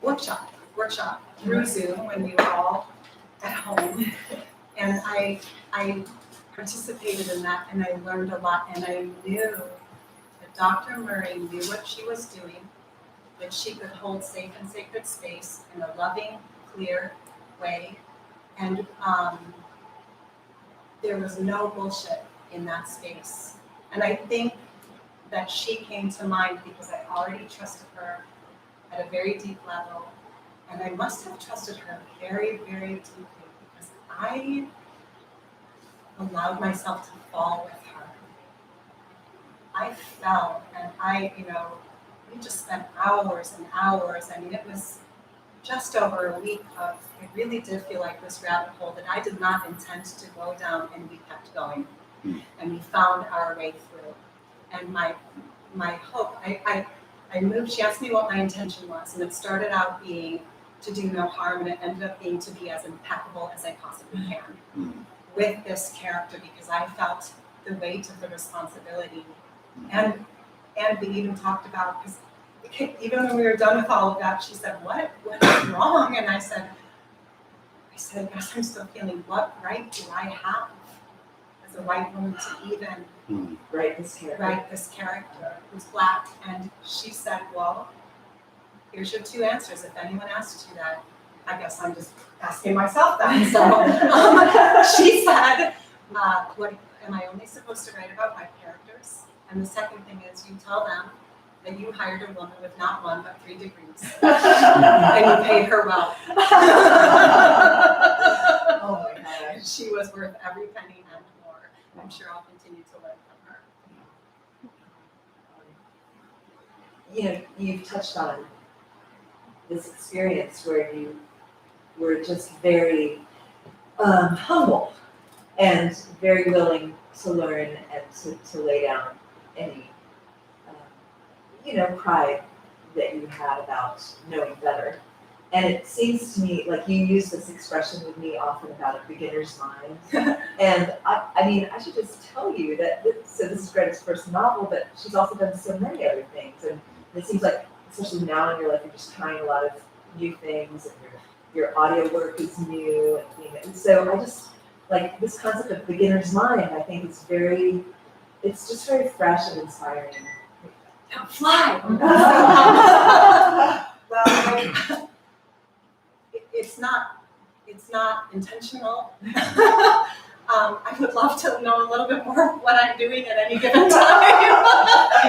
B: workshop through Zoom when we were all at home, and I participated in that, and I learned a lot, and I knew that Dr. Murray knew what she was doing, that she could hold safe and sacred space in a loving, clear way, and there was no bullshit in that space. And I think that she came to mind because I already trusted her at a very deep level. And I must have trusted her very, very deeply because I allowed myself to fall with her. I fell, and we just spent hours and hours. I mean, it was just over a week of, it really did feel like this rabbit hole that I did not intend to go down, and we kept going. And we found our way through. And my hope, I moved, she asked me what my intention was, and it started out being to do no harm, and it ended up being to be as impeccable as I possibly can with this character, because I felt the weight of the responsibility. And we even talked about, because even when we were done with all of that, she said, what is wrong? And I said, yes, I'm still feeling, what right do I have as a white woman to even
D: Right, this character.
B: write this character who's Black. And she said, well, here's your two answers. If anyone asks you that, I guess I'm just asking myself that. So she said, what, am I only supposed to write about white characters? And the second thing is you tell them that you hired a woman with not one, but 3 degrees. And you paid her well.
D: Oh my gosh.
B: She was worth every penny and more. I'm sure I'll continue to learn from her.
D: You know, you've touched on this experience where you were just very humble and very willing to learn and to lay down any, pride that you had about knowing better. And it seems to me like you use this expression with me often about a beginner's mind. And I mean, I should just tell you that this is Greta's first novel, but she's also done so many other things. And it seems like, especially now in your life, you're just trying a lot of new things, and your audio work is new. And so I just, like, this concept of beginner's mind, I think it's just very fresh and inspiring.
A: Now fly.
B: Well, it's not intentional. I would love to know a little bit more of what I'm doing at any given time.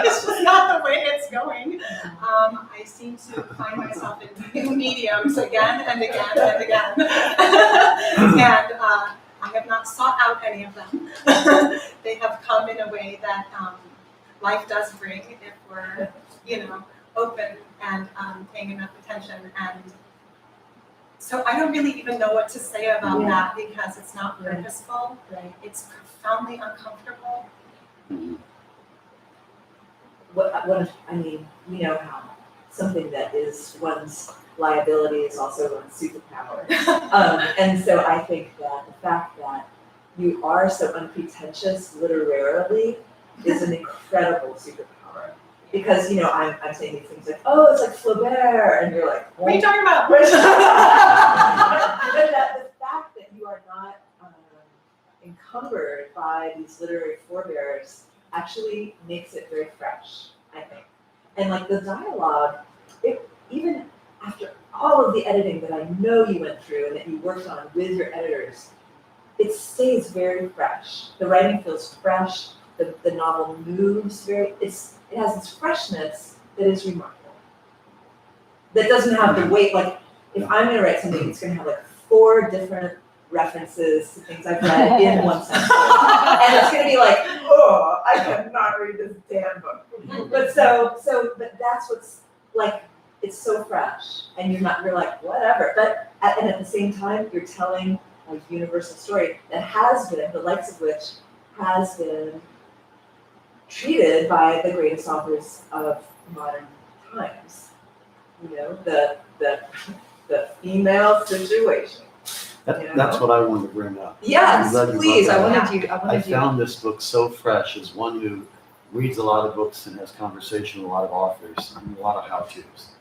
B: It's just not the way it's going. I seem to find myself in new mediums again and again and again. And I have not sought out any of them. They have come in a way that life does bring if we're, open and paying enough attention. And so I don't really even know what to say about that because it's not purposeful.
D: Right.
B: It's profoundly uncomfortable.
D: I mean, you know how something that is one's liability is also one's superpower. And so I think that the fact that you are so unpretentious literarily is an incredible superpower. Because, I'm saying these things like, oh, it's like Flaubert, and you're like,
B: What are you talking about?
D: But the fact that you are not encumbered by these literary forebears actually makes it very fresh, I think. And like the dialogue, even after all of the editing that I know you went through and that you worked on with your editors, it stays very fresh. The writing feels fresh. The novel moves it has this freshness that is remarkable. That doesn't have the weight, like, if I'm gonna write something, it's gonna have like 4 different references to things I've read in one sentence. And it's gonna be like, oh, I cannot read this damn book. But but that's what's like, it's so fresh, and you're like, whatever. But at the same time, you're telling a universal story that has been, the likes of which has been treated by the greatest authors of modern times. The female situation.
F: That's what I wanted to bring up.
D: Yes,
F: I'm glad you
D: please.
F: brought
D: I
F: that
D: wanted
F: up.
D: you.
F: I found this book so fresh as one who reads a lot of books and has conversation with a lot of authors and a lot of how-tos.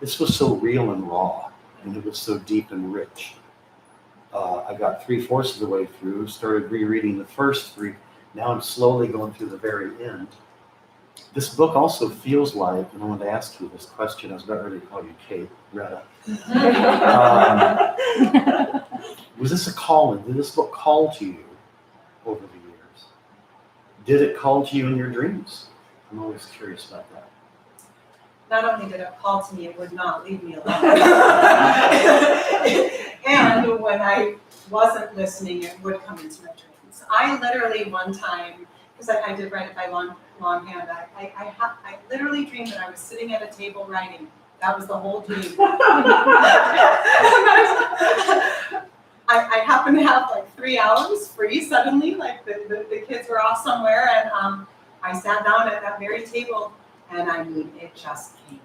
F: This was so real and raw, and it was so deep and rich. I got 3/4 of the way through, started rereading the first 3. Now I'm slowly going through the very end. This book also feels like, and I wanted to ask you this question, I was about ready to call you Kate, Greta. Was this a calling? Did this book call to you over the years? Did it call to you in your dreams? I'm always curious about that.
B: Not only did it call to me, it would not leave me alone. And when I wasn't listening, it would come into my dreams. I literally one time, because I did write it by longhand, I literally dreamed that I was sitting at a table writing. That was the whole dream. I happened to have like 3 hours free suddenly, like the kids were off somewhere, and I sat down at that very table, and I mean, it just came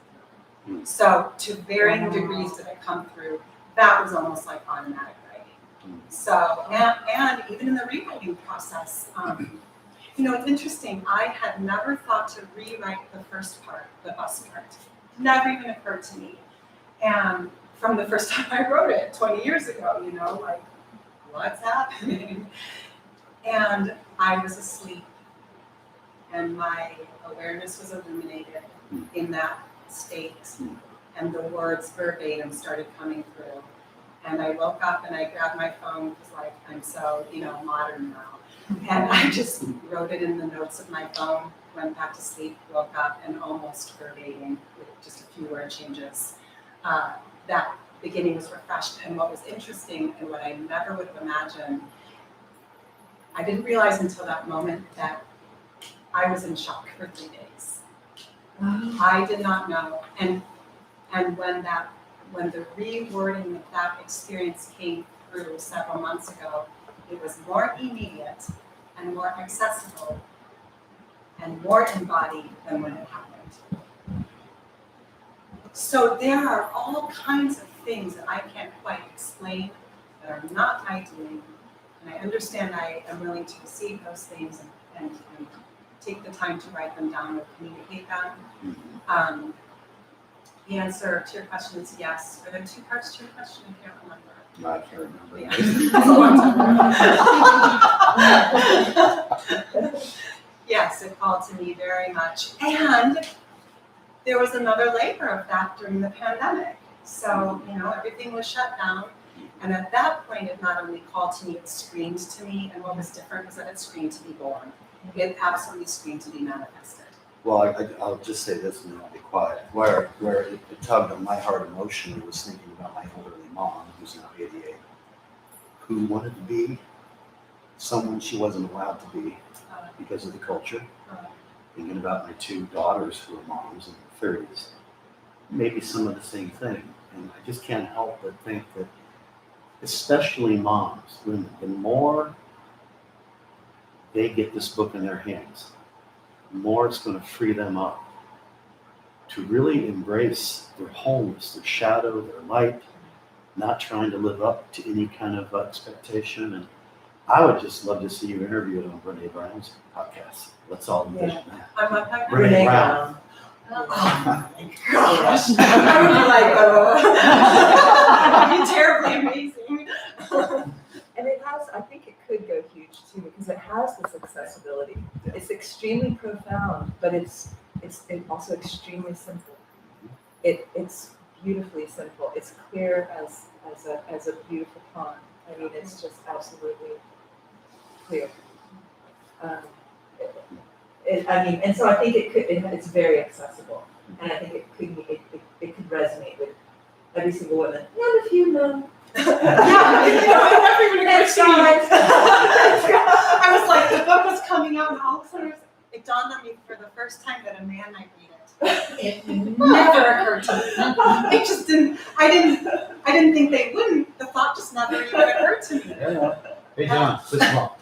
B: through. So to varying degrees did it come through. That was almost like automatic writing. So, and even in the rewriting process, it's interesting. I had never thought to rewrite the first part, the bus part. Never even occurred to me. And from the first time I wrote it 20 years ago, like, what's happening? And I was asleep and my awareness was illuminated in that state, and the words verbatim started coming through. And I woke up and I grabbed my phone because like I'm so, modern now. And I just wrote it in the notes of my phone, went back to sleep, woke up, and almost verbatim with just a few word changes. That beginning was refreshed. And what was interesting and what I never would have imagined, I didn't realize until that moment that I was in shock for 3 days. I did not know. And when the rewording of that experience came through several months ago, it was more immediate and more accessible and more embodied than when it happened. So there are all kinds of things that I can't quite explain that are not my doing. And I understand I am willing to receive those things and take the time to write them down or communicate them. The answer to your question is yes. Are there 2 parts to your question? I can't remember.
F: No, I can't remember.
B: Yeah. That's a long time ago. Yes, it called to me very much. And there was another layer of that during the pandemic. So, everything was shut down. And at that point, it not only called to me, it screamed to me. And what was different was that it screamed to be born. It absolutely screamed to be manifested.
F: Well, I'll just say this and then I'll be quiet. Where it tugged on my heart emotionally was thinking about my elderly mom, who's now 88, who wanted to be someone she wasn't allowed to be because of the culture. Thinking about my 2 daughters who are moms in their 30s. Maybe some of the same thing. And I just can't help but think that, especially moms, women, the more they get this book in their hands, the more it's going to free them up to really embrace their wholeness, their shadow, their light, not trying to live up to any kind of expectation. And I would just love to see you interviewed on Brene Brown's podcast. Let's all envision that.
B: I'm not talking
F: Brene Brown.
B: Oh my gosh. I would be like, that'd be terribly amazing.
D: And it has, I think it could go huge too, because it has this accessibility. It's extremely profound, but it's also extremely simple. It's beautifully simple. It's clear as a beautiful pond. I mean, it's just absolutely clear. And so I think it's very accessible, and I think it could resonate with every single woman, and a few men.
B: Everyone agrees. I was like, the book was coming out, and all of a sudden it dawned on me for the first time that a man might read it. It never occurred to me. It just didn't. I didn't think they wouldn't. The thought just never even occurred to me.
F: Yeah. Hey, John, sit small.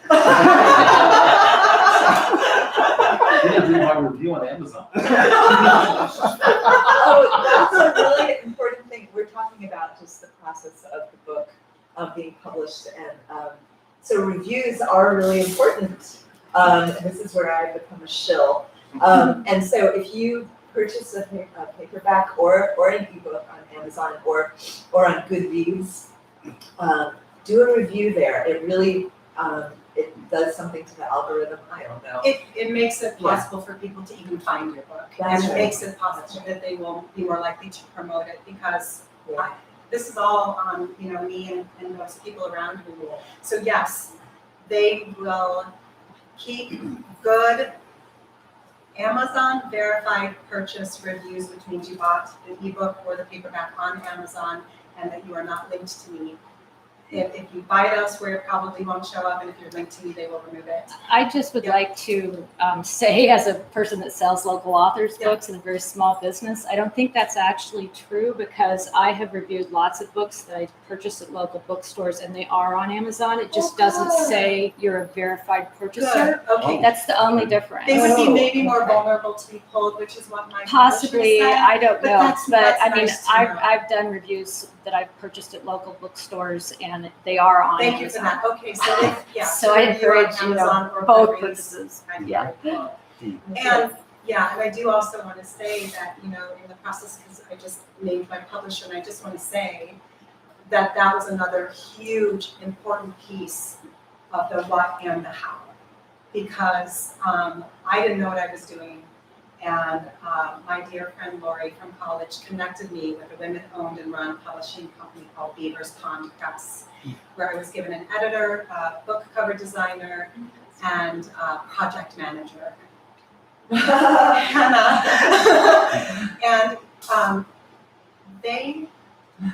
E: You didn't do my review on Amazon.
D: Oh, that's a really important thing. We're talking about just the process of the book being published, and so reviews are really important. This is where I've become a shill. And so if you purchase a paperback or an ebook on Amazon or on Goodreads, do a review there. It really it does something to the algorithm. I don't know.
B: It makes it possible for people to even find your book.
D: That's
B: and it
D: right.
B: makes it possible that they will be more likely to promote it because this is all on me and those people around me. So yes, they will keep good Amazon verified purchase reviews, which means you bought the ebook or the paperback on Amazon and that you are not linked to me. If you buy it elsewhere, it probably won't show up, and if you're linked to me, they will remove it.
A: I just would like to say, as a person that sells local authors books in a very small business, I don't think that's actually true, because I have reviewed lots of books that I purchased at local bookstores, and they are on Amazon. It just doesn't say you're a verified purchaser.
B: Good. Okay.
A: That's the only difference.
B: They would be maybe more vulnerable to be pulled, which is what my
A: Possibly,
B: publisher said.
A: I don't
B: but
A: know,
B: that's
A: but I mean,
B: nice to know.
A: I've done reviews that I've purchased at local bookstores, and they are on
B: Thank you for
A: Amazon.
B: that. Okay, so
A: So I
B: review on
A: encourage
B: Amazon or
A: both
B: Goodreads.
A: purchases.
B: Yeah. And I do also want to say that, in the process, because I just named my publisher, and I just want to say that was another huge, important piece of the what and the how. because I didn't know what I was doing. And my dear friend Lori from college connected me with a women-owned and run publishing company called Beaver's Pond Press, where I was given an editor, a book cover designer, and a project manager. Hannah. And they were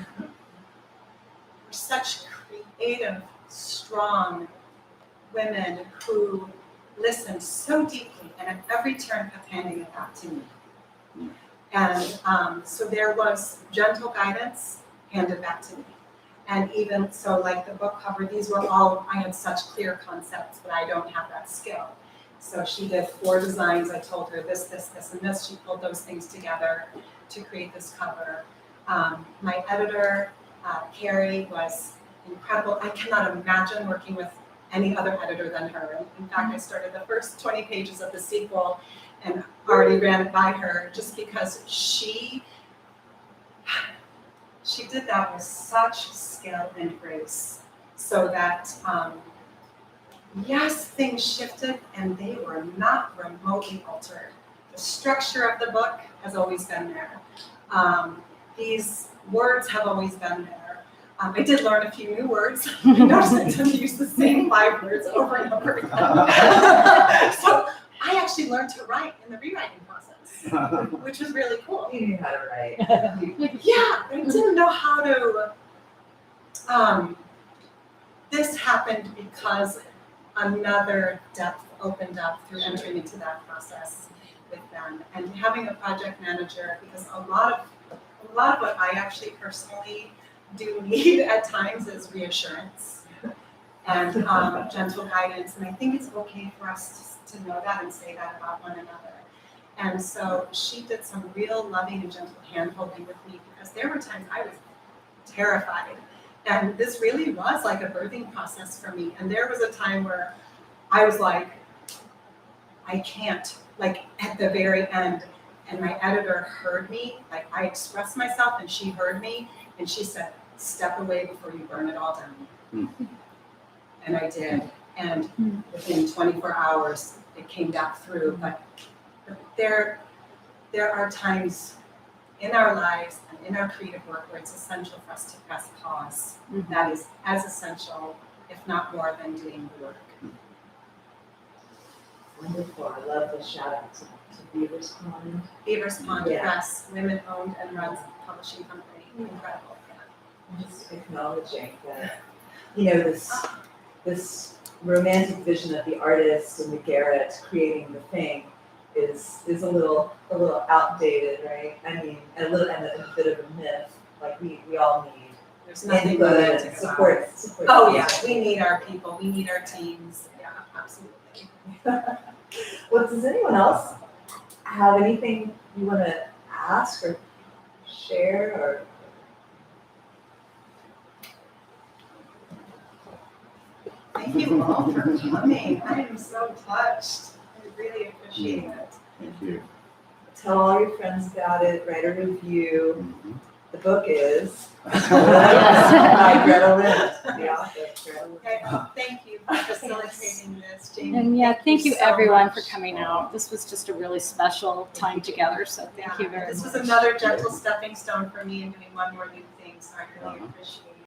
B: such creative, strong women who listened so deeply and at every turn kept handing it back to me. And so there was gentle guidance handed back to me. And even so, like the book cover, these were all, I had such clear concepts, but I don't have that skill. So she did 4 designs. I told her this, this, this, and this. She pulled those things together to create this cover. My editor, Carrie, was incredible. I cannot imagine working with any other editor than her. In fact, I started the first 20 pages of the sequel and already ran it by her just because she did that with such skill and grace, so that yes, things shifted and they were not remotely altered. The structure of the book has always been there. These words have always been there. I did learn a few new words. I noticed I tend to use the same 5 words over and over again. So I actually learned to write in the rewriting process, which was really cool.
D: You knew how to write.
B: Yeah, I didn't know how to. This happened because another depth opened up through entering into that process with them, and having a project manager, because a lot of what I actually personally do need at times is reassurance and gentle guidance, and I think it's okay for us to know that and say that about one another. And so she did some real loving and gentle hand-holding with me, because there were times I was terrified. And this really was like a birthing process for me. And there was a time where I was like, I can't, like at the very end. And my editor heard me, like I expressed myself and she heard me. And she said, step away before you burn it all down. And I did. And within 24 hours, it came back through. But there are times in our lives and in our creative work where it's essential for us to press pause. That is as essential, if not more, than doing the work.
D: Wonderful. I love the shout out to Beaver's Pond.
B: Beaver's Pond
D: Yeah.
B: Press, women-owned and run publishing company. Incredible.
D: Just acknowledging that, this romantic vision of the artist and the Garrett creating the thing is a little outdated, right? I mean, a bit of a myth. Like we all need
B: There's nothing
D: input
B: romantic
D: and
B: about
D: support.
B: it. Oh yeah, we need our people. We need our teams. Yeah, absolutely.
D: Well, does anyone else have anything you want to ask or share or?
B: Thank you all for coming. I am so touched. I really appreciate it.
F: Thank you.
D: Tell all your friends about it, write a review. The book is by Greta Lind, the author. Greta Lind.
B: Okay, well, thank you for facilitating this, Jamie.
A: And yeah, thank you
B: so
A: everyone
B: much.
A: for coming out. This was just a really special time together, so thank you very
B: This
A: much.
B: was another gentle stepping stone for me in doing one more new thing, so I really appreciate